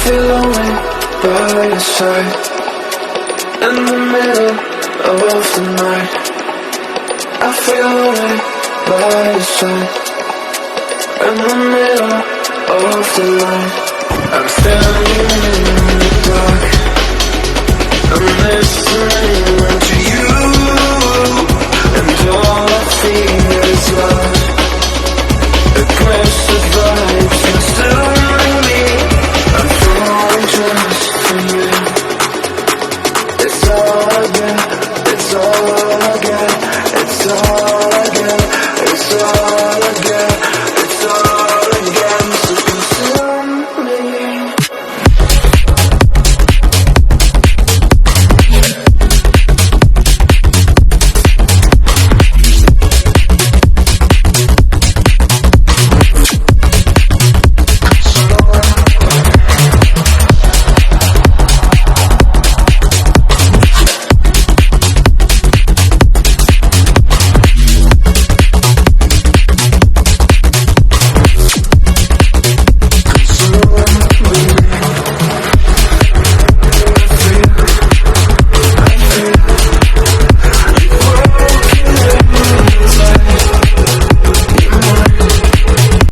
feel lonely by your side, in the middle of the night. I feel lonely by your side, in the middle of the night. I'm standing in the dark, I'm listening to you, and all I feel is love. Aggressive vibes consuming me. I'm falling just for you. It's all I do.